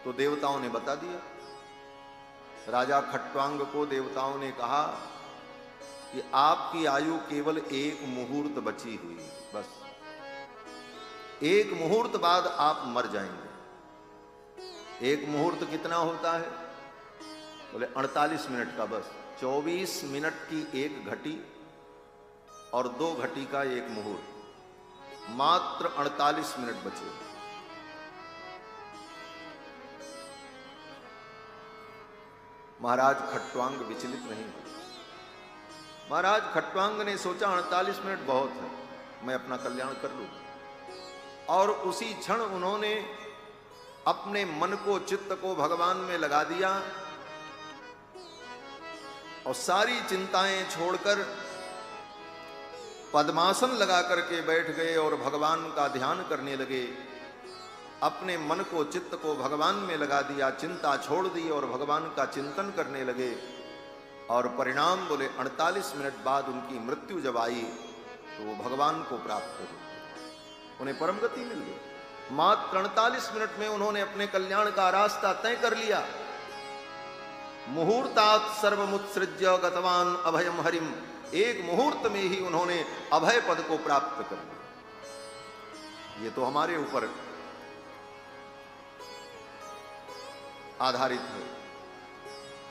तो देवताओं ने बता दिया। राजा खट्वांग को देवताओं ने कहा कि आपकी आयु केवल एक मुहूर्त बची हुई, बस एक मुहूर्त बाद आप मर जाएंगे। एक मुहूर्त कितना होता है? बोले 48 मिनट का, बस 24 मिनट की एक घटी और 2 घटी का एक मुहूर्त, मात्र 48 मिनट बचे। महाराज खट्वांग विचलित नहीं हुए। महाराज खट्वांग ने सोचा 48 मिनट बहुत है, मैं अपना कल्याण कर लूं। और उसी क्षण उन्होंने अपने मन को, चित्त को भगवान में लगा दिया और सारी चिंताएं छोड़कर पद्मासन लगा करके बैठ गए और भगवान का ध्यान करने लगे। अपने मन को, चित्त को भगवान में लगा दिया, चिंता छोड़ दी और भगवान का चिंतन करने लगे। और परिणाम बोले 48 मिनट बाद उनकी मृत्यु जब आई तो वो भगवान को प्राप्त हो गए, उन्हें परम गति मिल गई। मात्र 48 मिनट में उन्होंने अपने कल्याण का रास्ता तय कर लिया। मुहूर्तात् सर्वमुत्सृज्य गतवान अभयम हरिम, एक मुहूर्त में ही उन्होंने अभय पद को प्राप्त कर लिया। ये तो हमारे ऊपर आधारित है।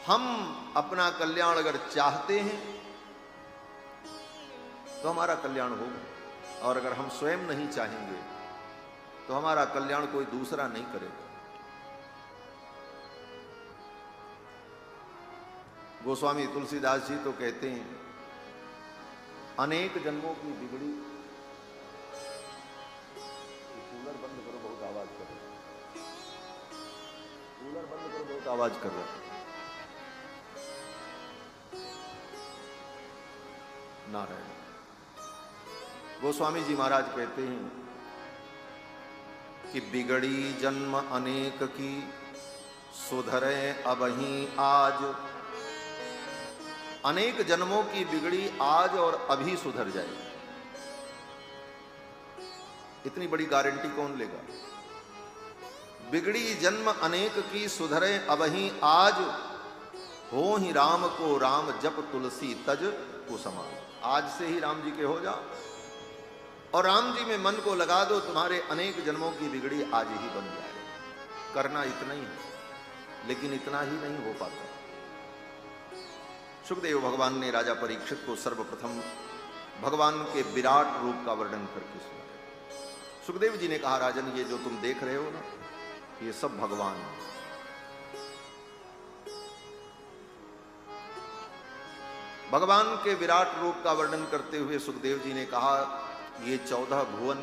हम अपना कल्याण अगर चाहते हैं तो हमारा कल्याण होगा, और अगर हम स्वयं नहीं चाहेंगे तो हमारा कल्याण कोई दूसरा नहीं करेगा। गोस्वामी तुलसीदास जी तो कहते हैं, अनेक जन्मों की बिगड़ी। कूलर बंद करो, बहुत आवाज कर रहा है। कूलर बंद करो, बहुत आवाज कर रहा है। नारायण। गोस्वामी जी महाराज कहते हैं कि बिगड़ी जन्म अनेक की, सुधरे अबहीं आज। अनेक जन्मों की बिगड़ी आज और अभी सुधर जाए, इतनी बड़ी गारंटी कौन लेगा? बिगड़ी जन्म अनेक की, सुधरे अबहीं आज। हो ही राम को राम, जप तुलसी तज कुसुमा। आज से ही राम जी के हो जाओ और राम जी में मन को लगा दो, तुम्हारे अनेक जन्मों की बिगड़ी आज ही बन जाए। करना इतना ही है, लेकिन इतना ही नहीं हो पाता। सुखदेव भगवान ने राजा परीक्षित को सर्वप्रथम भगवान के विराट रूप का वर्णन करके सुनाया। सुखदेव जी ने कहा, राजन ये जो तुम देख रहे हो ना, ये सब भगवान है। भगवान के विराट रूप का वर्णन करते हुए सुखदेव जी ने कहा, ये 14 भुवन,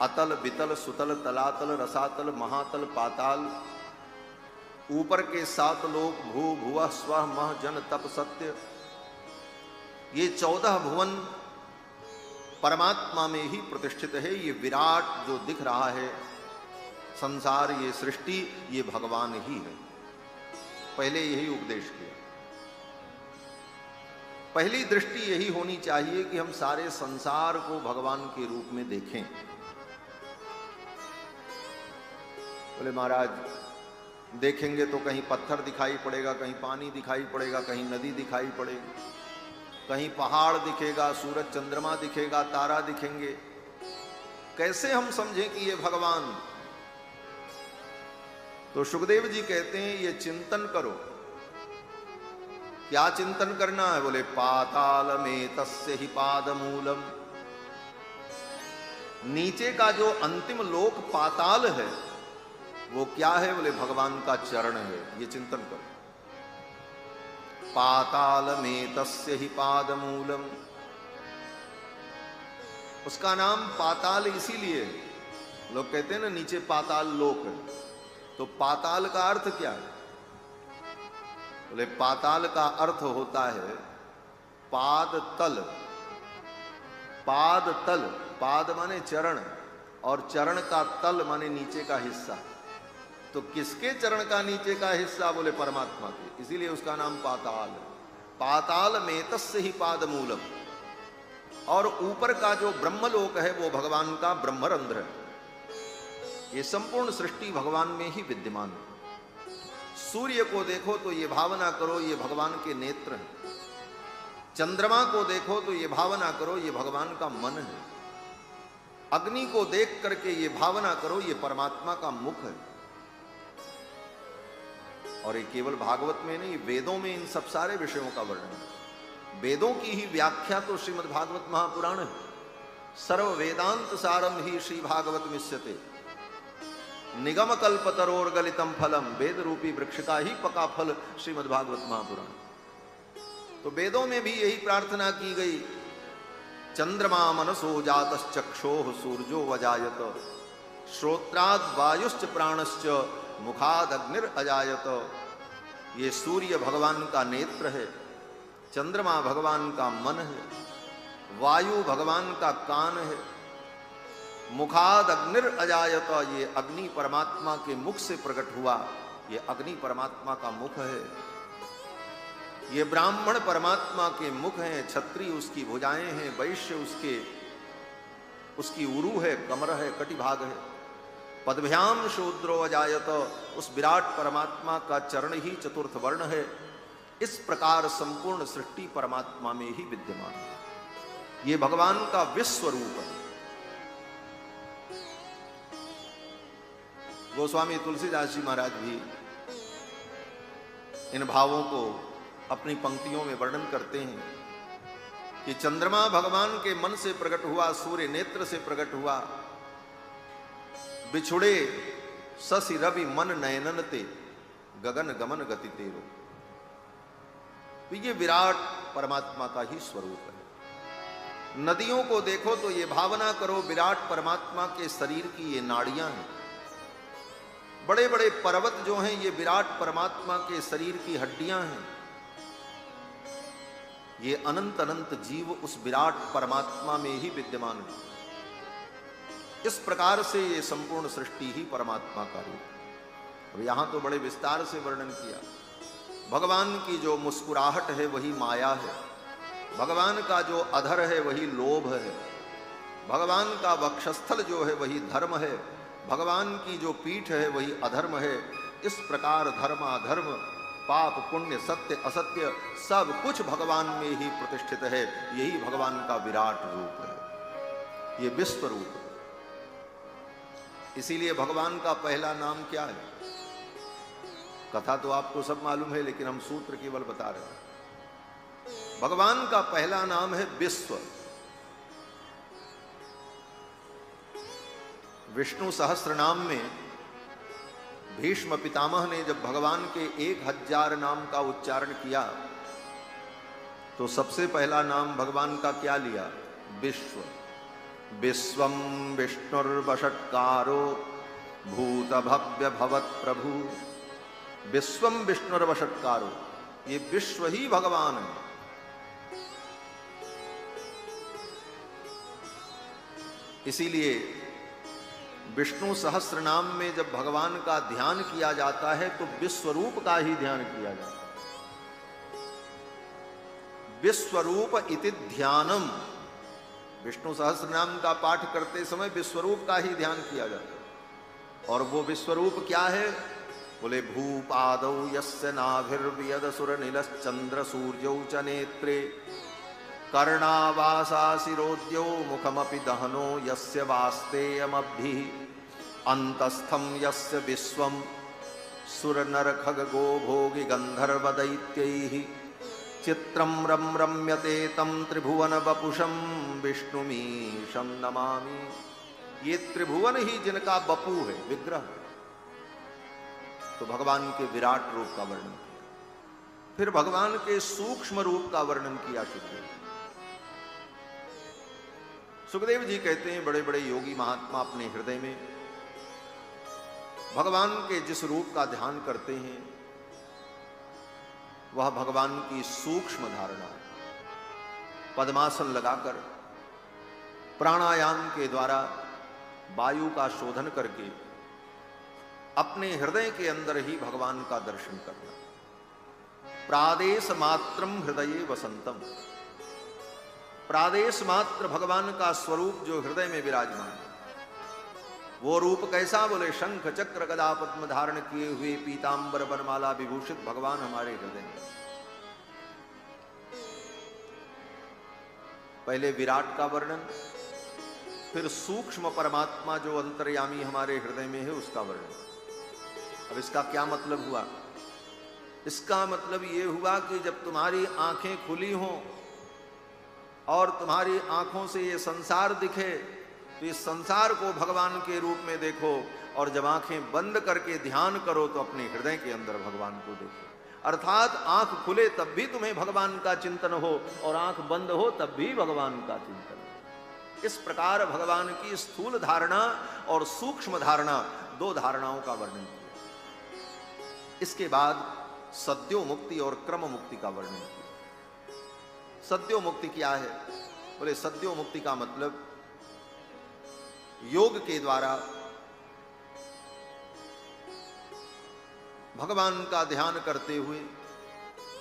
अतल वितल सुतल तलातल रसातल महातल पाताल, ऊपर के 7 लोक, भू भुवः स्वः मह जन तप सत्य, ये 14 भुवन परमात्मा में ही प्रतिष्ठित है। ये विराट जो दिख रहा है संसार, ये सृष्टि, ये भगवान ही है। पहले यही उपदेश किया। पहली दृष्टि यही होनी चाहिए कि हम सारे संसार को भगवान के रूप में देखें। बोले महाराज देखेंगे तो कहीं पत्थर दिखाई पड़ेगा, कहीं पानी दिखाई पड़ेगा, कहीं नदी दिखाई पड़ेगी, कहीं पहाड़ दिखेगा, सूरज चंद्रमा दिखेगा, तारा दिखेंगे। कैसे हम समझें कि ये भगवान? तो सुखदेव जी कहते हैं, ये चिंतन करो। क्या चिंतन करना है? बोले पाताल में तस्य ही पादमूलम, नीचे का जो अंतिम लोक पाताल है वो क्या है? बोले भगवान का चरण है। ये चिंतन करो। पाताल में तस्य ही पादमूलम, उसका नाम पाताल इसीलिए, लोग कहते हैं ना नीचे पाताल लोक है, तो पाताल का अर्थ क्या है? बोले पाताल का अर्थ होता है पाद तल। पाद तल, पाद माने चरण और चरण का तल माने नीचे का हिस्सा। तो किसके चरण का नीचे का हिस्सा? बोले परमात्मा के, इसीलिए उसका नाम पाताल है। पाताल में तस्य ही पादमूलम, और ऊपर का जो ब्रह्मलोक है वो भगवान का ब्रह्मरंध्र है। ये संपूर्ण सृष्टि भगवान में ही विद्यमान है। सूर्य को देखो तो ये भावना करो ये भगवान के नेत्र हैं। चंद्रमा को देखो तो ये भावना करो ये भगवान का मन है। अग्नि को देख करके ये भावना करो ये परमात्मा का मुख है। और ये केवल भागवत में नहीं, वेदों में इन सब सारे विषयों का वर्णन है। वेदों की ही व्याख्या तो श्रीमद् भागवत महापुराण है। सर्व वेदांत सारम ही श्री भागवत मिश्यते, निगम कल्पतरोर गलितम फलम, वेद रूपी वृक्ष का ही पका फल श्रीमद् भागवत महापुराण। तो वेदों में भी यही प्रार्थना की गई, चंद्रमा मनसो जातश्चक्षोः सूर्यो वजायत, श्रोत्राद वायुश्च प्राणश्च मुखाद अग्निर अजायत। ये सूर्य भगवान का नेत्र है, चंद्रमा भगवान का मन है, वायु भगवान का कान है, मुखाद अग्निर अजायत, ये अग्नि परमात्मा के मुख से प्रकट हुआ, ये अग्नि परमात्मा का मुख है। ये ब्राह्मण परमात्मा के मुख हैं, क्षत्रिय उसकी भुजाएं हैं, वैश्य उसकी उरु है, कमर है, कटिभाग है। पदभ्याम शूद्रो अजायत, उस विराट परमात्मा का चरण ही चतुर्थ वर्ण है। इस प्रकार संपूर्ण सृष्टि परमात्मा में ही विद्यमान है। ये भगवान का विश्व रूप है। गोस्वामी तुलसीदास जी महाराज भी इन भावों को अपनी पंक्तियों में वर्णन करते हैं कि चंद्रमा भगवान के मन से प्रकट हुआ, सूर्य नेत्र से प्रकट हुआ, बिछुड़े शशि रवि मन नयनन ते, गगन गमन गति तेरो। तो ये विराट परमात्मा का ही स्वरूप है। नदियों को देखो तो ये भावना करो विराट परमात्मा के शरीर की ये नाड़ियां हैं। बड़े बड़े पर्वत जो हैं ये विराट परमात्मा के शरीर की हड्डियां हैं। ये अनंत अनंत जीव उस विराट परमात्मा में ही विद्यमान है। इस प्रकार से ये संपूर्ण सृष्टि ही परमात्मा का रूप। अब यहां तो बड़े विस्तार से वर्णन किया। भगवान की जो मुस्कुराहट है वही माया है, भगवान का जो अधर है वही लोभ है, भगवान का वक्षस्थल जो है वही धर्म है, भगवान की जो पीठ है वही अधर्म है। इस प्रकार धर्म अधर्म, पाप पुण्य, सत्य असत्य सब कुछ भगवान में ही प्रतिष्ठित है। यही भगवान का विराट रूप है, ये विश्व रूप है। इसीलिए भगवान का पहला नाम क्या है? कथा तो आपको सब मालूम है, लेकिन हम सूत्र केवल बता रहे हैं। भगवान का पहला नाम है विश्व। विष्णु सहस्त्र नाम में भीष्म पितामह ने जब भगवान के 1000 नाम का उच्चारण किया तो सबसे पहला नाम भगवान का क्या लिया? विश्व। विश्वं विष्णुर्वषट्कारो भूत भव्य भवत प्रभु। विश्वं विष्णुर्वषट्कारो, ये विश्व ही भगवान है। इसीलिए विष्णु सहस्त्र नाम में जब भगवान का ध्यान किया जाता है तो विश्वरूप का ही ध्यान किया जाता है। विश्वरूप इति ध्यानम, विष्णु सहस्त्र नाम का पाठ करते समय विश्वरूप का ही ध्यान किया जाता है। और वो विश्वरूप क्या है? बोले भूपादौ यस्य नाभिर्व्यदसुर नीलश्चंद्र सूर्यौ च नेत्रे, कर्णावासा शिरोद्यौ मुखमपि दहनो यस्य वास्तेयमब्धिः, अंतस्थं यस्य विश्वं सुरनर खगो भोगि गंधर्व दैत्यैः, चित्रं रम रम्यते तं त्रिभुवन वपुषं विष्णुमीशं नमामि। ये त्रिभुवन ही जिनका बपू है, विग्रह। तो भगवान के विराट रूप का वर्णन किया। फिर भगवान के सूक्ष्म रूप का वर्णन किया सुखदेव। सुखदेव जी कहते हैं बड़े बड़े योगी महात्मा अपने हृदय में भगवान के जिस रूप का ध्यान करते हैं वह भगवान की सूक्ष्म धारणा है। पद्मासन लगाकर प्राणायाम के द्वारा वायु का शोधन करके अपने हृदय के अंदर ही भगवान का दर्शन करना। प्रादेश मात्रम हृदये वसंतम, प्रादेश मात्र भगवान का स्वरूप जो हृदय में विराजमान है वो रूप कैसा? बोले शंख चक्र गदा पद्म धारण किए हुए पीतांबर वनमाला विभूषित भगवान हमारे हृदय में। पहले विराट का वर्णन, फिर सूक्ष्म परमात्मा जो अंतर्यामी हमारे हृदय में है उसका वर्णन। अब इसका क्या मतलब हुआ? इसका मतलब ये हुआ कि जब तुम्हारी आंखें खुली हों और तुम्हारी आंखों से ये संसार दिखे, तो इस संसार को भगवान के रूप में देखो, और जब आंखें बंद करके ध्यान करो तो अपने हृदय के अंदर भगवान को देखो। अर्थात आंख खुले तब भी तुम्हें भगवान का चिंतन हो, और आंख बंद हो तब भी भगवान का चिंतन हो। इस प्रकार भगवान की स्थूल धारणा और सूक्ष्म धारणा, दो धारणाओं का वर्णन किया। इसके बाद सद्यो मुक्ति और क्रम मुक्ति का वर्णन किया। सद्यो मुक्ति क्या है? बोले सद्यो मुक्ति का मतलब योग के द्वारा भगवान का ध्यान करते हुए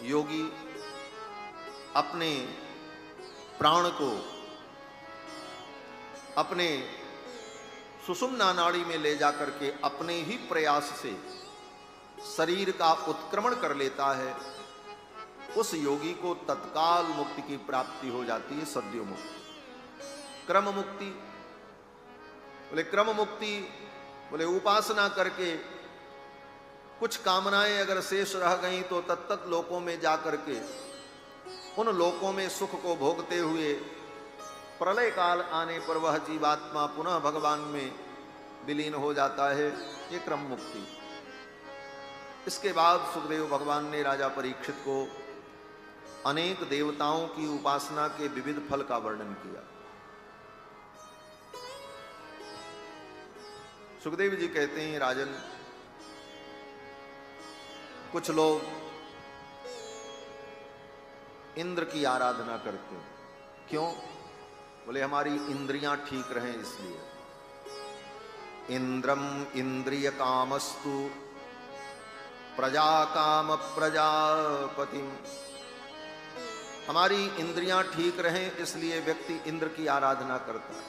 योगी अपने प्राण को अपने सुषुम्ना नाड़ी में ले जाकर के अपने ही प्रयास से शरीर का उत्क्रमण कर लेता है। उस योगी को तत्काल मुक्ति की प्राप्ति हो जाती है, सद्यो मुक्ति। क्रम मुक्ति, बोले क्रम मुक्ति, बोले उपासना करके कुछ कामनाएं अगर शेष रह गई तो तत्त लोकों में जाकर के उन लोकों में सुख को भोगते हुए प्रलय काल आने पर वह जीवात्मा पुनः भगवान में विलीन हो जाता है। ये क्रम मुक्ति। इसके बाद सुखदेव भगवान ने राजा परीक्षित को अनेक देवताओं की उपासना के विविध फल का वर्णन किया। सुखदेव जी कहते हैं, राजन, कुछ लोग इंद्र की आराधना करते हैं। क्यों? बोले हमारी इंद्रियां ठीक रहें इसलिए। इंद्रम इंद्रिय कामस्तु प्रजा काम प्रजापतिम। हमारी इंद्रियां ठीक रहें इसलिए व्यक्ति इंद्र की आराधना करता है।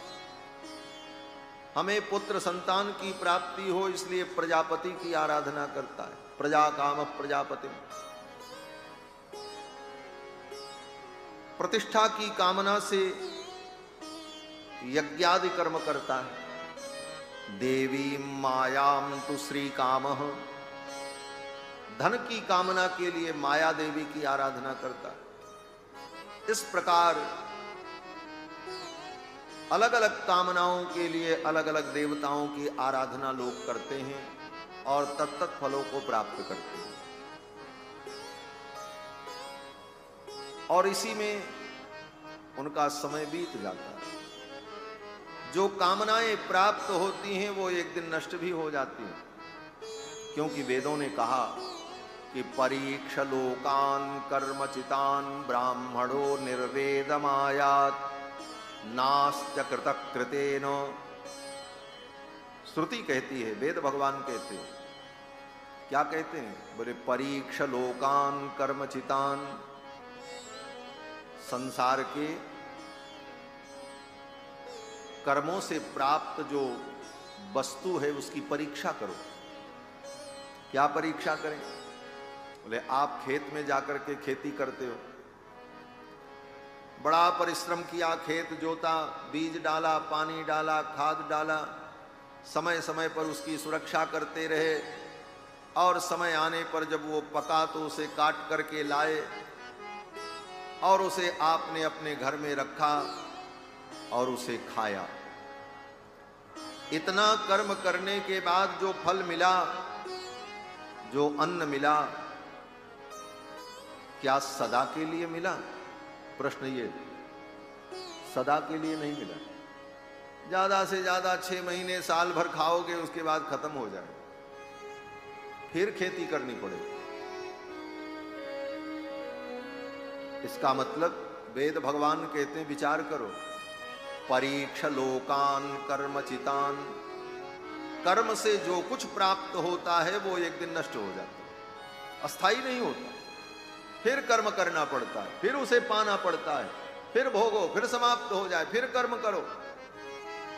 हमें पुत्र संतान की प्राप्ति हो इसलिए प्रजापति की आराधना करता है। प्रजा काम प्रजापति। प्रतिष्ठा की कामना से यज्ञादि कर्म करता है। देवी मायाम तु श्री कामः। धन की कामना के लिए माया देवी की आराधना करता है। इस प्रकार अलग अलग कामनाओं के लिए अलग अलग देवताओं की आराधना लोग करते हैं और तत्त फलों को प्राप्त करते हैं। और इसी में उनका समय बीत जाता है। जो कामनाएं प्राप्त होती हैं वो एक दिन नष्ट भी हो जाती हैं, क्योंकि वेदों ने कहा कि परीक्ष लोकान कर्मचितान ब्राह्मणो निर्वेदमायात नास्त्य कृतकृतेन। श्रुति कहती है, वेद भगवान कहते हैं। क्या कहते हैं? बोले परीक्ष लोकान कर्मचितान। संसार के कर्मों से प्राप्त जो वस्तु है उसकी परीक्षा करो। क्या परीक्षा करें? बोले आप खेत में जाकर के खेती करते हो, बड़ा परिश्रम किया, खेत जोता, बीज डाला, पानी डाला, खाद डाला, समय समय पर उसकी सुरक्षा करते रहे, और समय आने पर जब वो पका तो उसे काट करके लाए और उसे आपने अपने घर में रखा और उसे खाया। इतना कर्म करने के बाद जो फल मिला, जो अन्न मिला, क्या सदा के लिए मिला? प्रश्न ये, सदा के लिए नहीं मिला। ज्यादा से ज्यादा 6 महीने साल भर खाओगे, उसके बाद खत्म हो जाए, फिर खेती करनी पड़ेगी। इसका मतलब वेद भगवान कहते हैं विचार करो। परीक्ष लोकान कर्मचितान। कर्म से जो कुछ प्राप्त होता है वो एक दिन नष्ट हो जाता है, अस्थाई नहीं होता। फिर कर्म करना पड़ता है, फिर उसे पाना पड़ता है, फिर भोगो, फिर समाप्त हो जाए, फिर कर्म करो।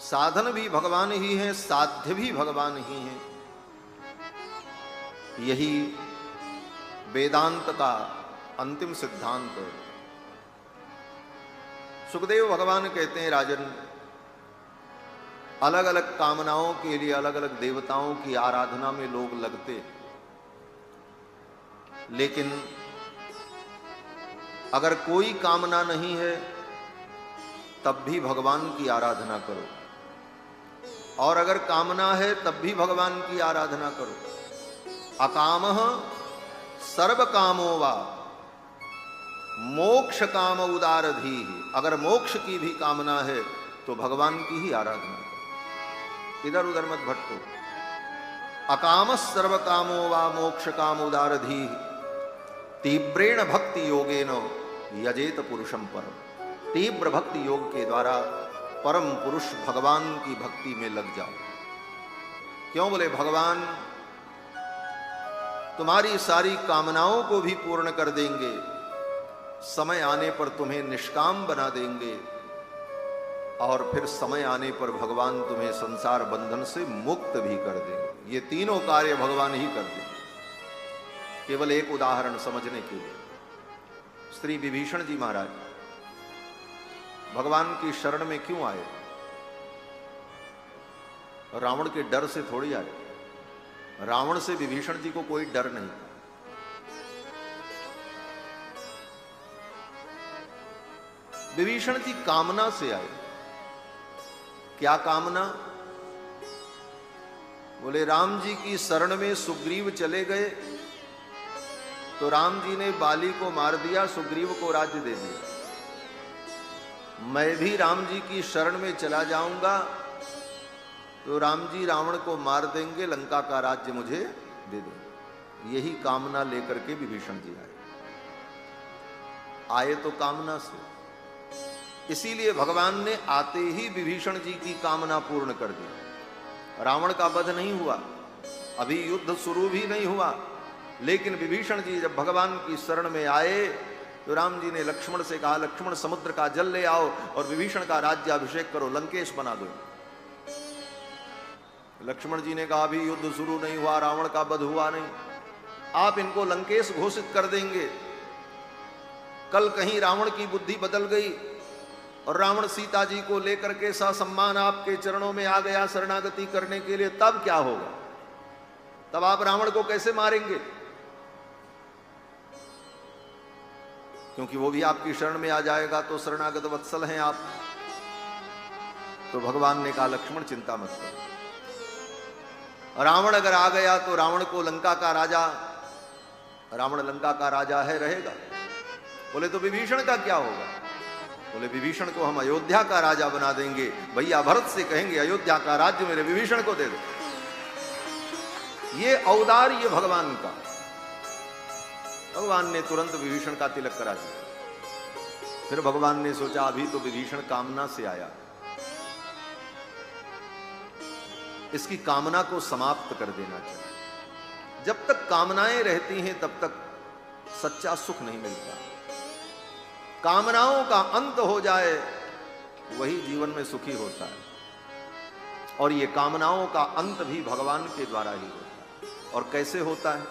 साधन भी भगवान ही हैं, साध्य भी भगवान ही हैं। यही वेदांत का अंतिम सिद्धांत है। सुखदेव भगवान कहते हैं, राजन, अलग अलग कामनाओं के लिए अलग अलग देवताओं की आराधना में लोग लगते, लेकिन अगर कोई कामना नहीं है तब भी भगवान की आराधना करो, और अगर कामना है तब भी भगवान की आराधना करो। अकामः सर्व कामो वा मोक्ष काम उदारधी। अगर मोक्ष की भी कामना है तो भगवान की ही आराधना करो, इधर उधर मत भटको। अकामः सर्व कामो वा मोक्ष काम उदारधी तीव्रेण भक्ति योगेन यजेत पुरुषम परम। तीव्र भक्ति योग के द्वारा परम पुरुष भगवान की भक्ति में लग जाओ। क्यों? बोले भगवान तुम्हारी सारी कामनाओं को भी पूर्ण कर देंगे, समय आने पर तुम्हें निष्काम बना देंगे, और फिर समय आने पर भगवान तुम्हें संसार बंधन से मुक्त भी कर देंगे। ये तीनों कार्य भगवान ही कर देंगे। केवल एक उदाहरण समझने के लिए, श्री विभीषण जी महाराज भगवान की शरण में क्यों आए? रावण के डर से थोड़ी आए। रावण से विभीषण जी को कोई डर नहीं था। विभीषण जी कामना से आए। क्या कामना? बोले राम जी की शरण में सुग्रीव चले गए तो राम जी ने बाली को मार दिया, सुग्रीव को राज्य दे दिया। मैं भी राम जी की शरण में चला जाऊंगा तो राम जी रावण को मार देंगे, लंका का राज्य मुझे दे देंगे। यही कामना लेकर के विभीषण जी आए तो कामना से। इसीलिए भगवान ने आते ही विभीषण जी की कामना पूर्ण कर दी। रावण का वध नहीं हुआ, अभी युद्ध शुरू भी नहीं हुआ, लेकिन विभीषण जी जब भगवान की शरण में आए तो राम जी ने लक्ष्मण से कहा, लक्ष्मण समुद्र का जल ले आओ और विभीषण का राज्याभिषेक करो, लंकेश बना दो। लक्ष्मण जी ने कहा अभी युद्ध शुरू नहीं हुआ, रावण का वध हुआ नहीं, आप इनको लंकेश घोषित कर देंगे। कल कहीं रावण की बुद्धि बदल गई और रावण सीता जी को लेकर के ससम्मान आपके चरणों में आ गया शरणागति करने के लिए, तब क्या होगा? तब आप रावण को कैसे मारेंगे? क्योंकि वो भी आपकी शरण में आ जाएगा, तो शरणागत वत्सल हैं आप। तो भगवान ने कहा लक्ष्मण चिंता मत करो, रावण अगर आ गया तो रावण को लंका का राजा, रावण लंका का राजा है, रहेगा। बोले तो विभीषण का क्या होगा? बोले विभीषण को हम अयोध्या का राजा बना देंगे। भैया भरत से कहेंगे अयोध्या का राज्य मेरे विभीषण को दे दो। ये औदार्य भगवान का। भगवान ने तुरंत विभीषण का तिलक करा दिया। फिर भगवान ने सोचा अभी तो विभीषण कामना से आया, इसकी कामना को समाप्त कर देना चाहिए। जब तक कामनाएं रहती हैं तब तक सच्चा सुख नहीं मिलता। कामनाओं का अंत हो जाए वही जीवन में सुखी होता है, और ये कामनाओं का अंत भी भगवान के द्वारा ही होता है। और कैसे होता है?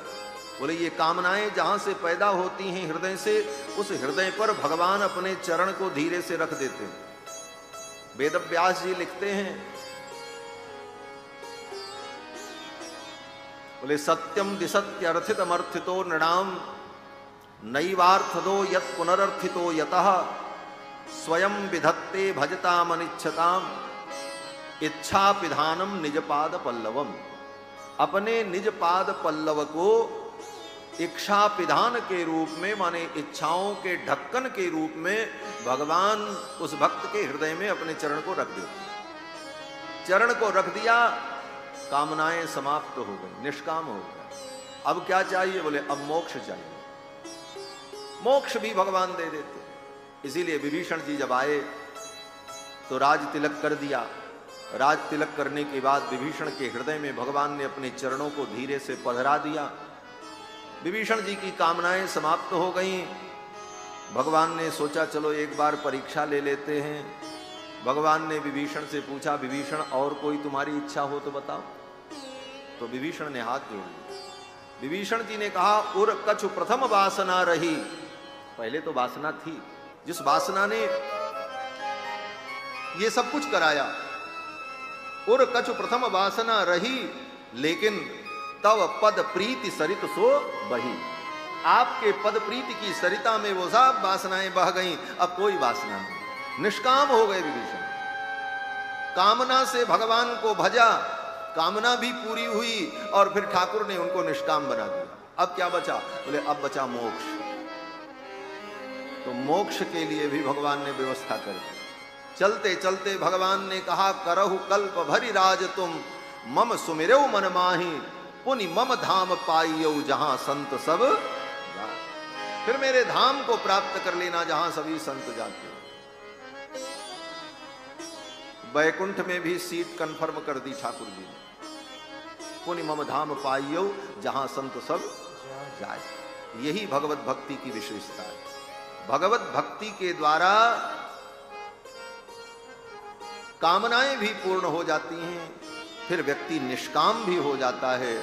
बोले ये कामनाएं जहां से पैदा होती हैं हृदय से, उस हृदय पर भगवान अपने चरण को धीरे से रख देते हैं। वेदव्यास जी लिखते हैं, बोले सत्यम दिसत्यर्थितमर्थितो नृणाम नैवार्थदो यत् पुनरर्थितो यतः स्वयं विधत्ते भजतामनिच्छताम इच्छापिधानम निजपाद पल्लवम। अपने निज पाद पल्लव को इच्छा पिधान के रूप में, माने इच्छाओं के ढक्कन के रूप में भगवान उस भक्त के हृदय में अपने चरण को रख देते। चरण को रख दिया, कामनाएं समाप्त हो गई, निष्काम हो गए। अब क्या चाहिए? बोले अब मोक्ष चाहिए। मोक्ष भी भगवान दे देते। इसीलिए विभीषण जी जब आए तो राज तिलक कर दिया। राज तिलक करने के बाद विभीषण के हृदय में भगवान ने अपने चरणों को धीरे से पधरा दिया। विभीषण जी की कामनाएं समाप्त हो गईं। भगवान ने सोचा चलो एक बार परीक्षा ले लेते हैं। भगवान ने विभीषण से पूछा, विभीषण और कोई तुम्हारी इच्छा हो तो बताओ। तो विभीषण ने हाथ जोड़ लिया। विभीषण जी ने कहा, उर कछु प्रथम वासना रही। पहले तो वासना थी, जिस वासना ने ये सब कुछ कराया। उर कछु प्रथम वासना रही, लेकिन तव पद प्रीति सरित सो बही। आपके पद प्रीति की सरिता में वो सब वासनाएं बह गईं, अब कोई वासना नहीं, निष्काम हो गए विभीषण। कामना से भगवान को भजा, कामना भी पूरी हुई और फिर ठाकुर ने उनको निष्काम बना दिया। अब क्या बचा? बोले अब बचा मोक्ष। तो मोक्ष के लिए भी भगवान ने व्यवस्था कर दी। चलते चलते भगवान ने कहा, करहु कल्प भरि राज तुम, मम सुमिरौ मन माही, पुनि मम धाम पाइयौ जहां संत सब जाए। फिर मेरे धाम को प्राप्त कर लेना जहां सभी संत जाते। वैकुंठ में भी सीट कंफर्म कर दी ठाकुर जी ने, पुनि मम धाम पाइयौ जहां संत सब जाए। यही भगवत भक्ति की विशेषता है। भगवत भक्ति के द्वारा कामनाएं भी पूर्ण हो जाती हैं, फिर व्यक्ति निष्काम भी हो जाता है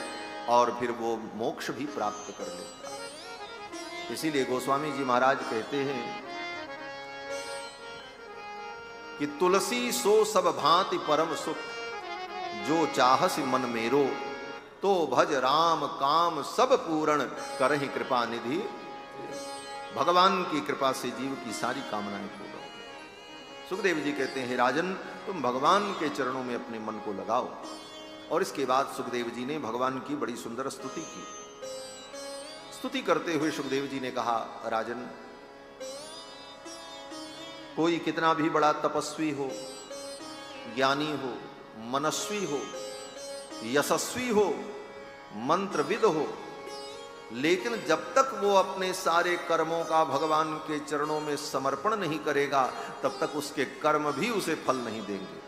और फिर वो मोक्ष भी प्राप्त कर लेता है। इसीलिए गोस्वामी जी महाराज कहते हैं कि तुलसी सो सब भांति परम सुख, जो चाहस मन मेरो, तो भज राम काम सब पूर्ण करहि कृपा निधि। भगवान की कृपा से जीव की सारी कामनाएं पूर्ण हो। सुखदेव जी कहते हैं, राजन तुम भगवान के चरणों में अपने मन को लगाओ। और इसके बाद सुखदेव जी ने भगवान की बड़ी सुंदर स्तुति की। स्तुति करते हुए सुखदेव जी ने कहा, राजन कोई कितना भी बड़ा तपस्वी हो, ज्ञानी हो, मनस्वी हो, यशस्वी हो, मंत्रविद हो, लेकिन जब तक वो अपने सारे कर्मों का भगवान के चरणों में समर्पण नहीं करेगा, तब तक उसके कर्म भी उसे फल नहीं देंगे।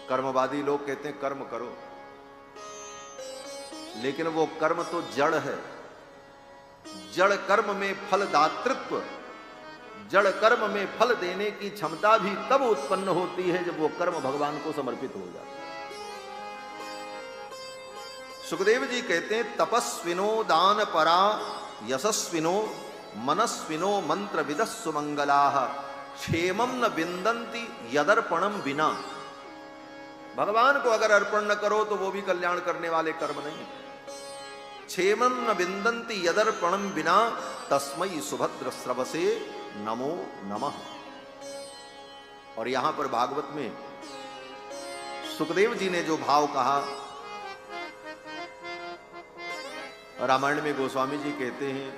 कर्मवादी लोग कहते हैं कर्म करो, लेकिन वो कर्म तो जड़ है। जड़ कर्म में फलदातृत्व, जड़ कर्म में फल देने की क्षमता भी तब उत्पन्न होती है जब वो कर्म भगवान को समर्पित हो जाता है। सुखदेव जी कहते हैं, तपस्विनो दान परा यशस्विनो मनस्विनो मंत्र विदस्सु मंगलाः, क्षेमं न विन्दन्ति यदर्पणम बिना। भगवान को अगर अर्पण न करो तो वो भी कल्याण करने वाले कर्म नहीं है। क्षेमं न विन्दन्ति यदर्पणम बिना, तस्मै सुभद्र स्रवसे नमो नमः। और यहां पर भागवत में सुखदेव जी ने जो भाव कहा, रामायण में गोस्वामी जी कहते हैं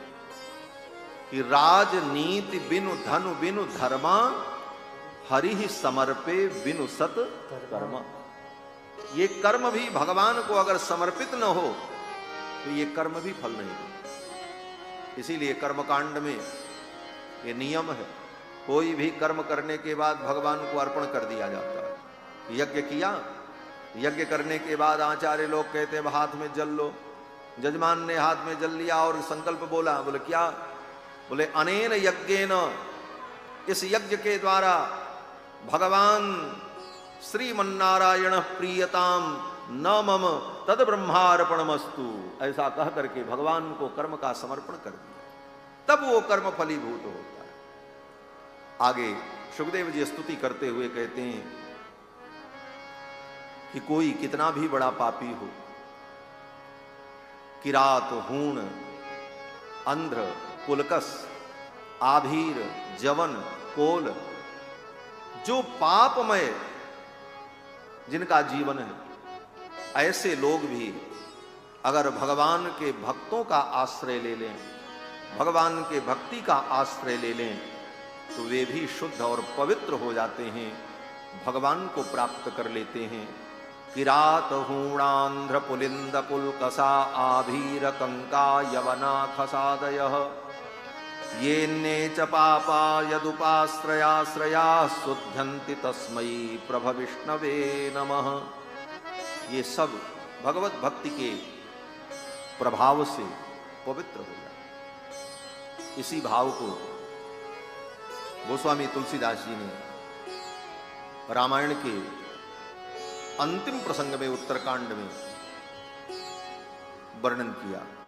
कि राजनीति बिनु धनु बिनु धर्मा, हरि ही समर्पे बिनु सत कर्म। ये कर्म भी भगवान को अगर समर्पित न हो तो ये कर्म भी फल नहीं देते। इसीलिए कर्मकांड में ये नियम है, कोई भी कर्म करने के बाद भगवान को अर्पण कर दिया जाता है। यज्ञ किया, यज्ञ करने के बाद आचार्य लोग कहते हैं हाथ में जल लो। जजमान ने हाथ में जल लिया और संकल्प बोला। बोले क्या? बोले अनेन यज्ञेन, इस यज्ञ के द्वारा भगवान श्रीमन्नारायण प्रियताम न मम तद ब्रह्मार्पणमस्तु, ऐसा कह करके भगवान को कर्म का समर्पण कर दिया, तब वो कर्म फलीभूत होता है। आगे सुखदेव जी स्तुति करते हुए कहते हैं कि कोई कितना भी बड़ा पापी हो, किरात, हूण, अंध्र, पुलकस, आभीर, जवन, कोल, जो पापमय जिनका जीवन है, ऐसे लोग भी अगर भगवान के भक्तों का आश्रय ले लें, भगवान के भक्ति का आश्रय ले लें, तो वे भी शुद्ध और पवित्र हो जाते हैं, भगवान को प्राप्त कर लेते हैं। किरात, हूणांध्र, पुलिंद, पुलकसा, आभीर, कंका, यवना, खसादयः, येन्ने च पापा यदुपाश्रयाश्रया शुद्धन्ति तस्मै प्रभ विष्णवे नमः। ये सब भगवत भक्ति के प्रभाव से पवित्र हो जाए। इसी भाव को गोस्वामी तुलसीदास जी ने रामायण के अंतिम प्रसंग में उत्तरकांड में वर्णन किया।